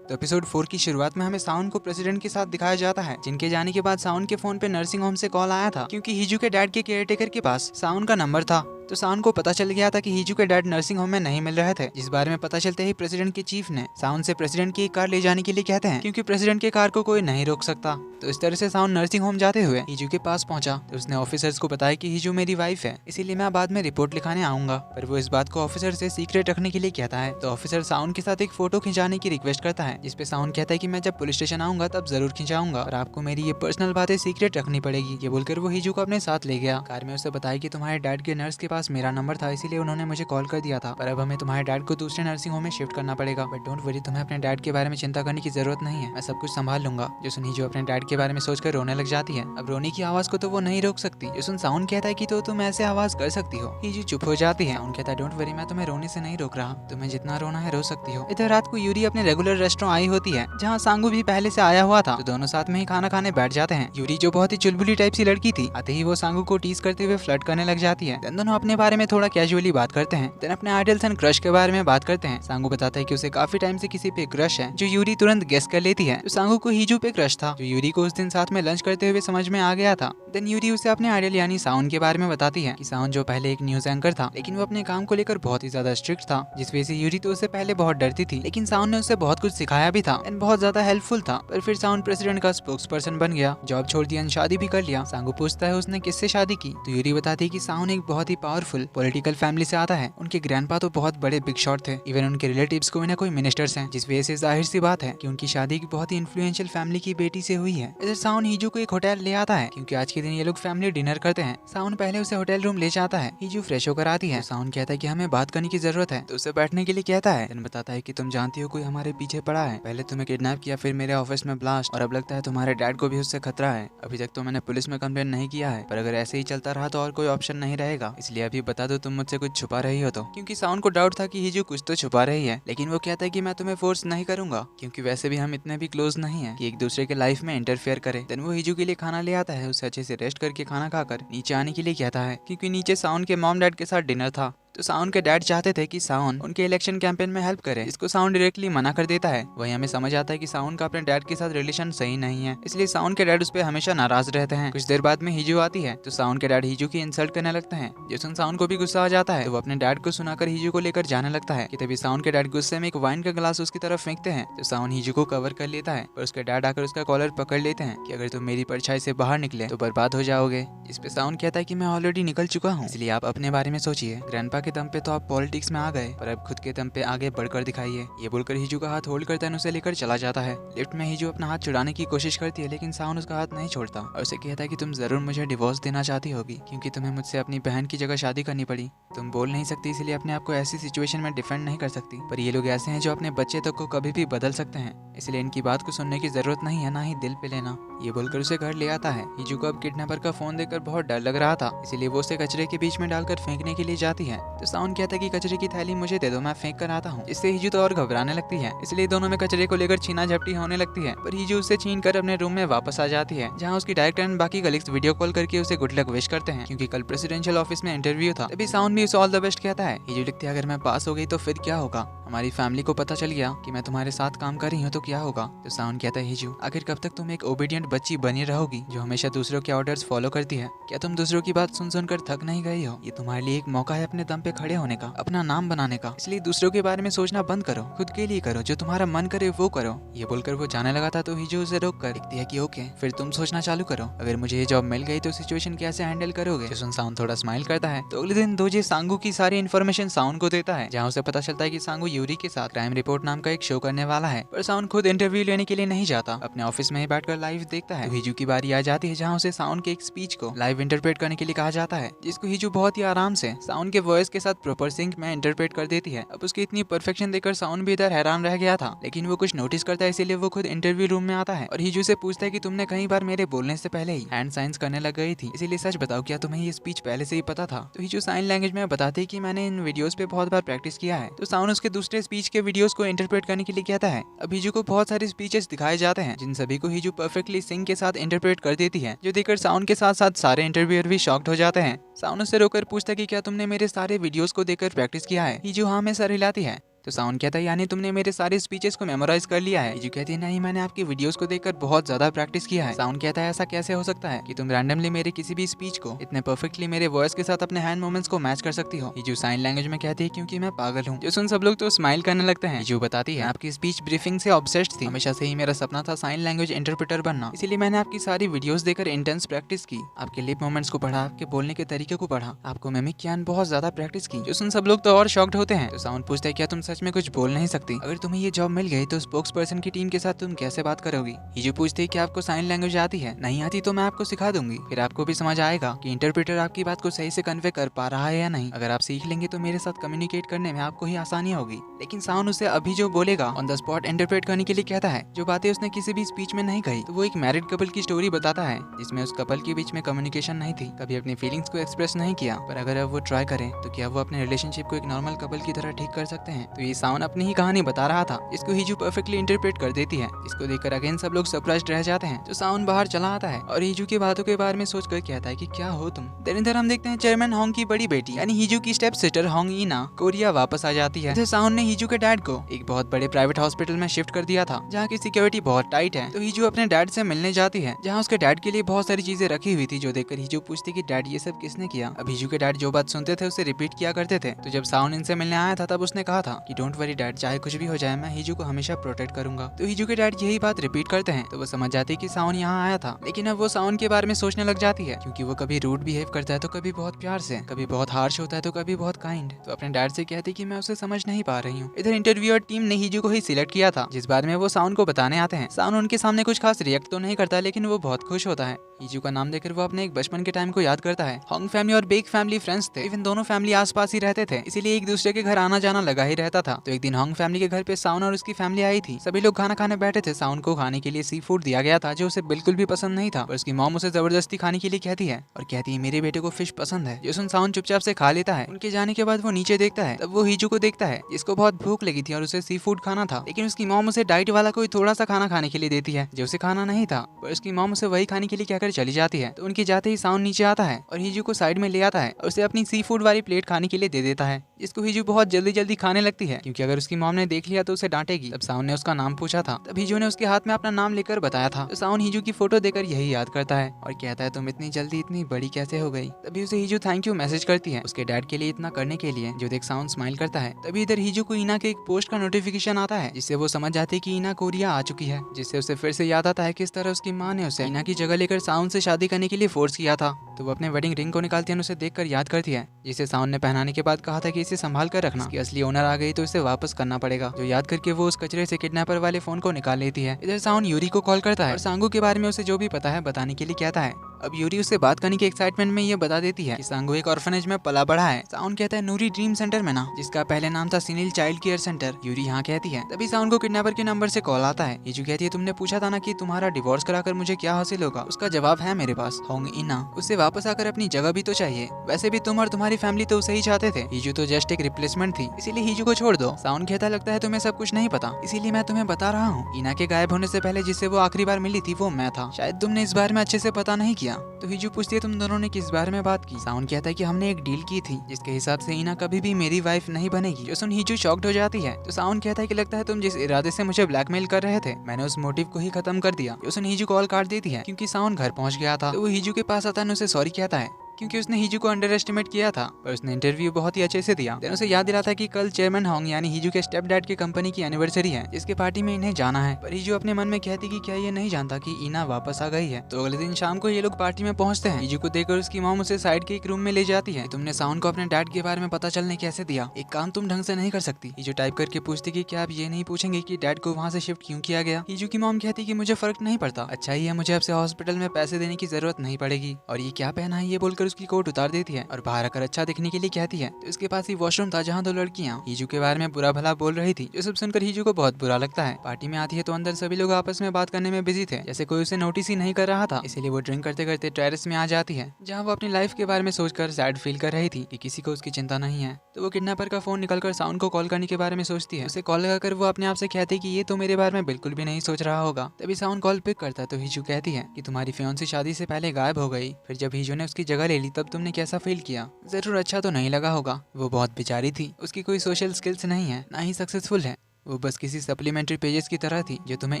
तो एपिसोड 4 की शुरुआत में हमें साउन को प्रेसिडेंट के साथ दिखाया जाता है, जिनके जाने के बाद साउन के फोन पे नर्सिंग होम से कॉल आया था क्योंकि हिजू के डैड के केयरटेकर के पास साउन का नंबर था। तो साउन को पता चल गया था कि हिजू के डैड नर्सिंग होम में नहीं मिल रहे थे, जिस बारे में पता चलते ही प्रेसिडेंट के चीफ ने साउन से प्रेसिडेंट की एक कार ले जाने के लिए कहते हैं क्योंकि प्रेसिडेंट के कार को कोई नहीं रोक सकता। तो इस तरह से साउन नर्सिंग होम जाते हुए हिजू के पास पहुंचा तो उसने ऑफिसर्स को बताया कि हिजू मेरी वाइफ है, इसीलिए मैं बाद में रिपोर्ट लिखाने आऊंगा, पर वो इस बात को ऑफिसर से सीक्रेट रखने के लिए कहता है। तो ऑफिसर साउन के साथ एक फोटो खिंचाने की रिक्वेस्ट करता है, जिसपे साउन कहता है कि मैं जब पुलिस स्टेशन आऊंगा तब जरूर खिंचाऊंगा और आपको मेरी ये पर्सनल बातें सीक्रेट रखनी पड़ेगी। ये बोलकर वो हिजू को अपने साथ ले गया। कार में उसे बताया कि तुम्हारे डैड के नर्स के पास मेरा नंबर था, इसीलिए उन्होंने मुझे कॉल कर दिया था, पर अब हमें तुम्हारे डैड को दूसरे नर्सिंग होम में शिफ्ट करना पड़ेगा। बट डोंट वरी, तुम्हें अपने डैड के बारे में चिंता करने की जरूरत नहीं है, मैं सब कुछ संभाल लूंगा। जो सुन हिजू अपने डैड के बारे में सोचकर रोने लग जाती है। अब रोने की आवाज को तो वो नहीं रोक सकती। जो सुन साउन कहता है कि तो तुम ऐसे आवाज कर सकती हो। हिजू चुप हो जाती है। उनका कहता है डोंट वरी, मैं तुम्हें रोने से नहीं रोक रहा, तुम्हें जितना रोना है रो सकती हो। इधर रात को यूरी अपने रेगुलर रेस्टोरेंट आई होती है, जहाँ सांगू भी पहले से आया हुआ था। तो दोनों साथ में ही खाना खाने बैठ जाते हैं। यूरी जो बहुत ही चुलबुली टाइप सी लड़की थी, आते ही वो सांगू को टीज करते हुए फ्लर्ट करने लग जाती है। दोनों अपने बारे में थोड़ा कैजुअली बात करते हैं, देन अपने आइडल्स एंड क्रश के बारे में बात करते हैं। सांगू बताता है कि उसे काफी टाइम से किसी पे क्रश है, जो यूरी तुरंत गेस कर लेती है। तो सांगू को हिजू पे क्रश था, जो यूरी को उस दिन साथ में लंच करते हुए समझ में आ गया था। देन यूरी उसे अपने आइडल यानी साउन के बारे में बताती है कि साउन जो पहले एक न्यूज एंकर था, लेकिन वो अपने काम को लेकर बहुत ही ज्यादा स्ट्रिक्ट था, जिस वजह से यूरी तो उससे पहले बहुत डरती थी, लेकिन साउन ने उसे बहुत कुछ सिखाया भी था एंड बहुत ज्यादा हेल्पफुल था। पर फिर साउन प्रेसिडेंट का स्पोक्स पर्सन बन गया, जॉब छोड़ दिया, शादी भी कर लिया। सांगू पूछता है उसने किससे शादी की, तो यूरी बताती है कि साउन एक बहुत ही पावरफुल पॉलिटिकल फैमिली से आता है। उनके ग्रैंडपा तो बहुत बड़े बिग शॉट थे, इवन उनके रिलेटिव्स कोई ना कोई मिनिस्टर्स हैं, जिस वजह से जाहिर सी बात है कि उनकी शादी की बहुत ही इन्फ्लुएंशियल फैमिली की बेटी से हुई है। इधर साउन हिजू को एक होटल ले आता है क्योंकि आज के दिन ये लोग फैमिली डिनर करते हैं। साउन पहले उसे होटल रूम ले जाता है। हिजू फ्रेश होकर आती है। साउन कहता है कि हमें बात करने की जरूरत है, तो उसे बैठने के लिए कहता है। देन बताता है कि तुम जानती हो कोई हमारे पीछे पड़ा है, पहले तुम्हें किडनैप किया, फिर मेरे ऑफिस में ब्लास्ट, और अब लगता है तुम्हारे डैड को भी उससे खतरा है। अभी तक तो मैंने पुलिस में कंप्लेंट नहीं किया है, पर अगर ऐसे ही चलता रहा तो और कोई ऑप्शन नहीं रहेगा, इसलिए अभी बता दो तुम मुझसे कुछ छुपा रही हो तो। क्योंकि साउन को डाउट था कि हिजू कुछ तो छुपा रही है, लेकिन वो कहता है कि मैं तुम्हें फोर्स नहीं करूंगा, क्योंकि वैसे भी हम इतने भी क्लोज नहीं है कि एक दूसरे के लाइफ में इंटरफेयर करे। देन वो हिजू के लिए खाना ले आता है, उसे अच्छे से रेस्ट करके खाना खाकर नीचे आने के लिए कहता है, क्योंकि नीचे साउन के मॉम डैड के साथ डिनर था। तो साउन के डैड चाहते थे कि साउन उनके इलेक्शन कैंपेन में हेल्प करे, इसको साउन डायरेक्टली मना कर देता है। वही हमें समझ आता है कि साउन का अपने डैड के साथ रिलेशन सही नहीं है, इसलिए साउन के डैड उस पर हमेशा नाराज रहते हैं। कुछ देर बाद में हिजू आती है, तो साउन के डैड हिजू की इंसल्ट करने लगते हैं। जिसमें साउन को भी गुस्सा आ जाता है, तो वो अपने डैड को सुनाकर हिजू को लेकर जाने लगता है कि तभी साउन के डैड गुस्से में एक वाइन का गिलास उसकी तरफ फेंकते हैं। तो साउन हिजू को कवर कर लेता है, और उसके डैड आकर उसका कॉलर पकड़ लेते हैं कि अगर तुम मेरी परछाई से बाहर निकले तो बर्बाद हो जाओगे। इस पे साउन कहता है कि मैं ऑलरेडी निकल चुका हूँ, इसलिए आप अपने बारे में सोचिए। ग्रैंडपा के दम पे तो आप पॉलिटिक्स में आ गए, पर अब खुद के दम पे आगे बढ़कर दिखाइए। ये बोलकर हिजू का हाथ होल्ड करता है, उसे लेकर चला जाता है। लिफ्ट में हिजू अपना हाथ छुड़ाने की कोशिश करती है, लेकिन साउन उसका हाथ नहीं छोड़ता और उसे कहता है कि तुम जरूर मुझे डिवोर्स देना चाहती होगी, क्योंकि तुम्हें मुझसे अपनी बहन की जगह शादी करनी पड़ी। तुम बोल नहीं सकती, इसलिए अपने आप को ऐसी सिचुएशन में डिफेंड नहीं कर सकती, पर ये लोग ऐसे हैं जो अपने बच्चे तक को कभी भी बदल सकते हैं, इसलिए इनकी बात को सुनने की जरूरत नहीं है, ना ही दिल पे लेना। ये बोलकर उसे घर ले आता है। हिजू को अब किडनैपर का फोन देखकर बहुत डर लग रहा था, इसीलिए वो उसे कचरे के बीच में डालकर फेंकने के लिए जाती है। तो साउन कहता है कि कचरे की थैली मुझे दे दो, मैं फेंक कर आता हूँ। इससे हिजू तो और घबराने लगती है, इसलिए दोनों में कचरे को लेकर छीना झपटी होने लगती है। पर हिजू उसे छीन कर अपने रूम में वापस आ जाती है, जहाँ उसकी डायरेक्टर एंड बाकी कलीग्स वीडियो कॉल करके उसे गुड लक विश करते हैं, क्योंकि कल प्रेसिडेंशियल ऑफिस में इंटरव्यू था। तभी साउन भी उसे ऑल द बेस्ट कहता है। हिजू लिखती है, अगर मैं पास हो गई तो फिर क्या होगा, हमारी फैमिली को पता चल गया कि मैं तुम्हारे साथ काम कर रही हूँ तो क्या होगा। तो साउन कहता है, हिजू आखिर कब तक तुम एक ओबीडियंट बच्ची बनी रहोगी जो हमेशा दूसरों के ऑर्डर्स फॉलो करती है? क्या तुम दूसरों की बात सुन सुनकर थक नहीं गई हो? ये तुम्हारे लिए एक मौका है अपने दम पे खड़े होने का, अपना नाम बनाने का, इसलिए दूसरों के बारे में सोचना बंद करो, खुद के लिए करो, जो तुम्हारा मन करे वो करो। ये बोलकर वो जाने लगा था, तो हिजू उसे रोक कर लिखती है कि ओके, फिर तुम सोचना चालू करो, अगर मुझे ये जॉब मिल गई तो सिचुएशन कैसे हैंडल करोगे। जिसमें साउन थोड़ा स्माइल करता है। तो अगले दिन दोजे सांगू की सारी इन्फॉर्मेशन साउन को देता है, जहाँ उसे पता चलता है कि सांगू यूरी के साथ क्राइम रिपोर्ट नाम का एक शो करने वाला है। पर साउन खुद इंटरव्यू लेने के लिए नहीं जाता, अपने ऑफिस में ही बैठकर लाइव देखता है। तो हिजू की बारी आ जाती है, जहाँ उसे साउन के एक स्पीच को लाइव इंटरप्रेट करने के लिए कहा जाता है, जिसको हिजू बहुत ही आराम से साउन के वॉइस के साथ प्रॉपर सिंक में इंटरप्रेट कर देती है। अब उसकी इतनी परफेक्शन देखकर साउन भी इधर हैरान रह गया था, लेकिन वो कुछ नोटिस करता है, इसीलिए वो खुद इंटरव्यू रूम में आता है और हिजू से पूछता है कि तुमने कई बार मेरे बोलने से पहले ही हैंड साइंस करने लग गई थी, इसीलिए सच बताओ, क्या तुम्हें ये स्पीच पहले से ही पता था? तो हिजू साइन लैंग्वेज में बताते हैं कि मैंने इन वीडियोस पे बहुत बार प्रैक्टिस किया है। तो साउन उसके दूसरे स्पीच के वीडियोस को इंटरप्रेट करने के लिए कहता है। अब हिजू को बहुत सारे स्पीचेस दिखाए जाते हैं, जिन सभी को हिजू परफेक्टली सिंग के साथ इंटरप्रेट कर देती है, जो देखकर साउन के साथ साथ सारे इंटरव्यूअर भी शॉक्ड हो जाते हैं। साउन उससे रोकर पूछता है कि क्या तुमने मेरे सारे वीडियोस को देखकर प्रैक्टिस किया है? हिजू हाँ में सर हिलाती है। तो साउन कहता है यानी तुमने मेरे सारे स्पीचेस को मेमोराइज कर लिया है। हिजू कहती है नहीं, मैंने आपकी वीडियोस को देखकर बहुत ज्यादा प्रैक्टिस किया है। साउन कहता है ऐसा कैसे हो सकता है कि तुम रैंडमली मेरे किसी भी स्पीच को इतने परफेक्टली मेरे वॉइस के साथ अपने हैंड मूवमेंट्स को मैच कर सकती हो। हिजू साइन लैंग्वेज में कहती है क्योंकि मैं पागल हूँ। जो सुन सब लोग तो स्माइल करने लगते हैं। हिजू बताती है आपकी स्पीच ब्रीफिंग से ऑब्सेस्ड थी, हमेशा से ही मेरा सपना था साइन लैंग्वेज इंटरप्रेटर बनना, इसीलिए मैंने आपकी सारी वीडियोस देखकर इंटेंस प्रैक्टिस की, आपके लिप मूवमेंट्स को पढ़ा, आपके बोलने के तरीके को पढ़ा, आपको मिमिक किया, बहुत ज्यादा प्रैक्टिस की। जो सुन सब लोग तो और शॉक्ड होते हैं। तो साउन पूछता है क्या तुम सच में कुछ बोल नहीं सकती? अगर तुम्हें ये जॉब मिल गई तो स्पोक्स पर्सन की टीम के साथ तुम कैसे बात करोगी? हिजू पूछती है कि आपको साइन लैंग्वेज आती है? नहीं आती तो मैं आपको सिखा दूंगी, फिर आपको भी समझ आएगा कि इंटरप्रेटर आपकी बात को सही से कन्वे कर पा रहा है या नहीं। अगर आप सीख लेंगे तो मेरे साथ कम्युनिकेट करने में आपको ही आसानी होगी। लेकिन साउन उसे अभी जो बोलेगा ऑन द स्पॉट इंटरप्रेट करने के लिए कहता है। जो बातें उसने किसी भी स्पीच में नहीं कही, तो वो एक मैरिड कपल की स्टोरी बताता है जिसमें उस कपल के बीच में कम्युनिकेशन नहीं थी, कभी अपनी फीलिंग्स को एक्सप्रेस नहीं किया, पर अगर अब वो ट्राई करें तो क्या वो अपने रिलेशनशिप को एक नॉर्मल कपल की तरह ठीक कर सकते हैं? तो ये साउन अपनी ही कहानी बता रहा था जिसको हिजू परफेक्टली इंटरप्रेट कर देती है, जिसको देखकर अगेन सब लोग सरप्राइज्ड रह जाते हैं। तो साउन बाहर चला आता है और हिजू की बातों के बारे में सोचकर कहता है कि क्या हो तुम। देन इधर हम देखते हैं चेयरमैन होंग की बड़ी बेटी यानी हिजू की स्टेप सिस्टर होंग ईना कोरिया वापस आ जाती है। इधर साउन ने हिजू के डैड को एक बहुत बड़े प्राइवेट हॉस्पिटल में शिफ्ट कर दिया था जहाँ की सिक्योरिटी बहुत टाइट है। तो हिजू अपने डैड से मिलने जाती है जहाँ उसके डैड के लिए बहुत सारी चीजें रखी हुई थी, जो देखकर हिजू पूछती कि डैड ये सब किसने किया। अब हिजू के डैड जो बात सुनते थे उसे रिपीट किया करते थे। तो जब साउन इनसे मिलने आया था तब उसने कहा था कि डोंट वरी डैड, चाहे कुछ भी हो जाए मैं हिजू को हमेशा प्रोटेक्ट करूंगा। तो हिजू के डैड यही बात रिपीट करते हैं तो वो समझ जाती है कि साउन यहाँ आया था। लेकिन अब वो साउन के बारे में सोचने लग जाती है क्योंकि वो कभी रूड बिहेव करता है तो कभी बहुत प्यार से, कभी बहुत हार्श होता है तो कभी बहुत काइंड। तो अपने डैड से कहती कि मैं उसे समझ नहीं पा रही हूँ। इधर इंटरव्यूअर टीम ने हिजू को ही सिलेक्ट किया था जिस बारे में वो साउन को बताने आते हैं। साउन उनके सामने कुछ खास रिएक्ट तो नहीं करता लेकिन वो बहुत खुश होता है। हिजू का नाम देकर वो अपने एक बचपन के टाइम को याद करता है। होंग फैमिली और बेक फैमिली फ्रेंड्स थे, इवन दोनों फैमिली आसपास ही रहते थे, इसीलिए एक दूसरे के घर आना जाना लगा ही रहता था। तो एक दिन होंग फैमिली के घर पे साउन और उसकी फैमिली आई थी। सभी लोग खाना खाने बैठे थे। साउन को खाने के लिए सी फूड दिया गया था जो उसे बिल्कुल भी पसंद नहीं था, पर उसकी मॉम उसे जबरदस्ती खाने के लिए कहती है और कहती है मेरे बेटे को फिश पसंद है। जो सुन साउन चुपचाप से खा लेता है। उनके जाने के बाद वो नीचे देखता है, तब वो हिजू को देखता है जिसको बहुत भूख लगी थी और उसे सी फूड खाना था, लेकिन उसकी मॉम उसे डाइट वाला कोई थोड़ा सा खाना खाने के लिए देती है जो उसे खाना नहीं था, पर उसकी मॉम उसे वही खाने के लिए कहकर चली जाती है। तो उनके जाते ही साउन नीचे आता है और हिजू को साइड में ले आता है और उसे अपनी सी फूड वाली प्लेट खाने के लिए दे देता है, जिसको हिजू बहुत जल्दी जल्दी खाने लगती है क्योंकि अगर उसकी मॉम ने देख लिया तो उसे डांटेगी। तब साउन ने उसका नाम पूछा था, तब हिजू ने उसके हाथ में अपना नाम लेकर बताया था। तो साउन हिजू की फोटो देकर यही याद करता है और कहता है तुम इतनी जल्दी इतनी बड़ी कैसे हो गई। तभी उसे हिजू थैंक यू मैसेज करती है उसके डैड के लिए इतना करने के लिए, जो देख साउन स्माइल करता है। तभी इधर हिजू को ईना के एक पोस्ट का नोटिफिकेशन आता है जिससे वो समझ जाती है कि ईना कोरिया आ चुकी है, जिससे उसे फिर से याद आता है किस तरह उसकी माँ ने उसे ईना की जगह लेकर साउन से शादी करने के लिए फोर्स किया था। तो वो अपने वेडिंग रिंग को निकालती है और उसे देखकर याद करती है, जिसे साउन ने पहनाने के बाद कहा था कि इसे संभाल कर रखना, इसकी असली ओनर आ गई तो इसे वापस करना पड़ेगा। जो याद करके वो उस कचरे से किडनैपर वाले फोन को निकाल लेती है। इधर साउन यूरी को कॉल करता है और सांगू के बारे में उसे जो भी पता है बताने के लिए कहता है। अब यूरी उससे बात करने के एक्साइटमेंट में ये बता देती है कि सांगू एक ऑर्फनेज में पला बढ़ा है। साउन कहता है नूरी ड्रीम सेंटर में ना, जिसका पहले नाम था सिनिल चाइल्ड केयर सेंटर। यूरी यहाँ कहती है। तभी साउन को किडनैपर के नंबर से कॉल आता है। हिजू कहती है तुमने पूछा था ना कि तुम्हारा डिवोर्स कराकर मुझे क्या हासिल होगा, उसका जवाब है मेरे पास, होंग ईना। उससे वापस आकर अपनी जगह भी तो चाहिए, वैसे भी तुम और तुम्हारी फैमिली तो उसे ही चाहते थे, हिजू तो जस्ट एक रिप्लेसमेंट थी, इसीलिए हिजू को छोड़ दो। साउन कहता लगता है तुम्हें सब कुछ नहीं पता, इसीलिए मैं तुम्हें बता रहा हूँ। ईना के गायब होने से पहले जिससे वो आखिरी बार मिली थी वो मैं था, शायद तुमने इस बारे में अच्छे से पता नहीं किया। तो हिजू पूछती है तुम दोनों ने किस बारे में बात की। साउन कहता है कि हमने एक डील की थी जिसके हिसाब से ईना कभी भी मेरी वाइफ नहीं बनेगी। जो सुन हिजू शॉक्ड हो जाती है। तो साउन कहता है कि लगता है तुम जिस इरादे से मुझे ब्लैकमेल कर रहे थे मैंने उस मोटिव को ही खत्म कर दिया। जो सुन हिजू कॉल काट देती है क्योंकि साउन घर पहुंच गया था। तो वो हिजू के पास आता है, उसे सॉरी कहता है क्योंकि उसने हिजू को अंडर एस्टिमेट किया था, पर उसने इंटरव्यू बहुत ही अच्छे से दिया। देन उसे याद दिलाता है कि कल चेयरमैन होंग यानी हिजू के स्टेप डैड की कंपनी की एनिवर्सरी है, जिसके पार्टी में इन्हें जाना है। पर हिजू अपने मन में कहती कि क्या ये नहीं जानता कि ईना वापस आ गई है। तो अगले दिन शाम को ये लोग पार्टी में पहुंचते हैं। हिजू को देखकर उसकी मॉम उसे साइड के एक रूम में ले जाती है। तुमने साउन को अपने डैड के बारे में पता चलने कैसे दिया, एक काम तुम ढंग से नहीं कर सकती। हिजू टाइप करके पूछती कि क्या आप ये नहीं पूछेंगे कि डैड को वहाँ से शिफ्ट क्यों किया गया। हिजू की मॉम कहती कि मुझे फर्क नहीं पड़ता, अच्छा ही है, मुझे अब से हॉस्पिटल में पैसे देने की जरूरत नहीं पड़ेगी। और ये क्या पहना है ये बोलकर उसकी कोट उतार देती है और बाहर आकर अच्छा दिखने के लिए कहती है। तो इसके पास ही वॉशरूम था जहाँ दो लड़कियाँ हिजू के बारे में बुरा भला बोल रही थी। जो सब सुनकर हिजू को बहुत बुरा लगता है। पार्टी में आती है तो अंदर सभी लोग आपस में बात करने में बिजी थे, जैसे कोई उसे नोटिस ही नहीं कर रहा था। इसीलिए वो ड्रिंक करते करते टेरेस में आ जाती है जहाँ वो अपनी लाइफ के बारे में सोचकर सैड फील कर रही थी कि किसी को उसकी चिंता नहीं है। तो वो किडनैपर का फोन निकलकर साउन को कॉल करने के बारे में सोचती है। उसे कॉल लगाकर वो अपने आप से कहती है कि ये तो मेरे बारे में बिल्कुल भी नहीं सोच रहा होगा। तभी साउन कॉल पिक करता है तो हिजू कहती है कि तुम्हारी फियांसी शादी से पहले गायब हो गई, फिर जब हिजू ने उसकी जगह ले ले ली तब तुमने कैसा फील किया? जरूर अच्छा तो नहीं लगा होगा। वो बहुत बेचारी थी, उसकी कोई सोशल स्किल्स नहीं है, ना ही सक्सेसफुल है। वो बस किसी सप्लीमेंट्री पेजेस की तरह थी जो तुम्हें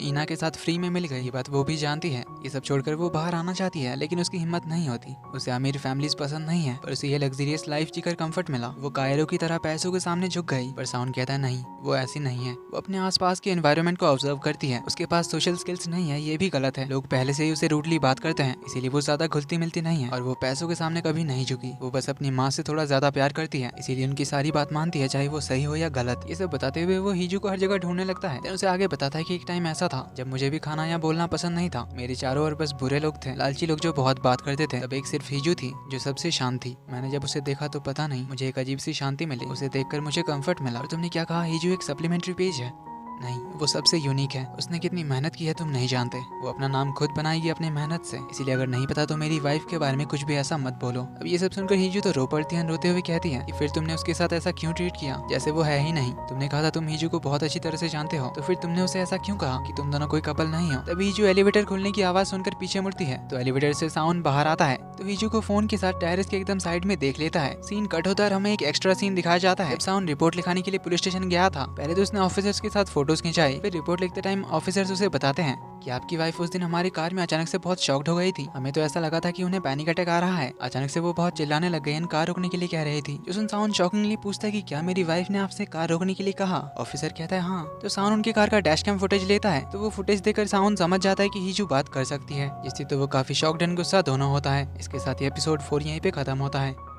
ईना के साथ फ्री में मिल गई। ये बात वो भी जानती है। ये सब छोड़कर वो बाहर आना चाहती है, लेकिन उसकी हिम्मत नहीं होती। उसे अमीर फैमिलीज पसंद नहीं है, पर उसे ये लग्जरियस लाइफ जीकर कंफर्ट मिला। वो कायरों की तरह पैसों के सामने झुक गई, पर साउन कहता है नहीं, वो ऐसी नहीं है। वो अपने आसपास के एनवायरनमेंट को ऑब्जर्व करती है। उसके पास सोशल स्किल्स नहीं है, ये भी गलत है। लोग पहले से ही उसे रूडली बात करते हैं, इसीलिए वो ज्यादा घुलती मिलती नहीं है। और वो पैसों के सामने कभी नहीं झुकी। वो बस अपनी माँ से थोड़ा ज्यादा प्यार करती है, इसीलिए उनकी सारी बात मानती है, चाहे वो सही हो या गलत। ये सब बताते हुए वो हीजू को हर जगह ढूंढने लगता है। उसे आगे बताता है कि एक टाइम ऐसा था जब मुझे भी खाना या बोलना पसंद नहीं था। मेरे चारों ओर बस बुरे लोग थे, लालची लोग जो बहुत बात करते थे। तब एक सिर्फ हीजू थी जो सबसे शांत थी। मैंने जब उसे देखा तो पता नहीं, मुझे एक अजीब सी शांति मिली। उसे देखकर मुझे कंफर्ट मिला। और तुमने क्या कहा, हीजू एक सप्लीमेंट्री पेज है? नहीं, वो सबसे यूनिक है। उसने कितनी मेहनत की है तुम नहीं जानते। वो अपना नाम खुद बनाएगी अपनी मेहनत से, इसीलिए अगर नहीं पता तो मेरी वाइफ के बारे में कुछ भी ऐसा मत बोलो। अब ये सब सुनकर हीजू तो रो पड़ती है, रोते हुए कहती है कि फिर तुमने उसके साथ ऐसा क्यों ट्रीट किया, जैसे वो है ही नहीं। तुमने कहा था तुम हीजू को बहुत अच्छी तरह से जानते हो, तो फिर तुमने उसे ऐसा क्यों कहा कि तुम दोनों कोई कपल नहीं हो? तभी हीजू एलिवेटर खुलने की आवाज सुनकर पीछे मुड़ती है तो एलिवेटर से साउन बाहर आता है। तो हीजू को फोन के साथ टेरेस के एकदम साइड में देख लेता है। सीन कट होता है और हमें एक एक्स्ट्रा सीन दिखाया जाता है। साउन रिपोर्ट लिखाने के लिए पुलिस स्टेशन गया था। पहले तो उसने ऑफिसर्स के साथ फोटोज खिंचाई, फिर रिपोर्ट लिखते टाइम ऑफिसर्स उसे बताते हैं कि आपकी वाइफ उस दिन हमारी कार में अचानक से बहुत शॉक्ड हो गई थी। हमें तो ऐसा लगा था कि उन्हें पैनिक अटैक आ रहा है। अचानक से वो बहुत चिल्लाने लग गई, कार रोकने के लिए कह रही थी। जो सुन साउन शॉकिंगली पूछता है कि क्या मेरी वाइफ ने आपसे कार रोकने के लिए कहा? ऑफिसर कहता है हाँ। तो साउन उनकी कार का डैश कैम फुटेज लेता है। तो वो फुटेज देखकर साउन समझ जाता है कि हीजू बात कर सकती है, जिससे तो वो काफी शॉक्ड एंड गुस्सा दोनों होता है। इसके साथ ही एपिसोड 4 यहीं पे खत्म होता है।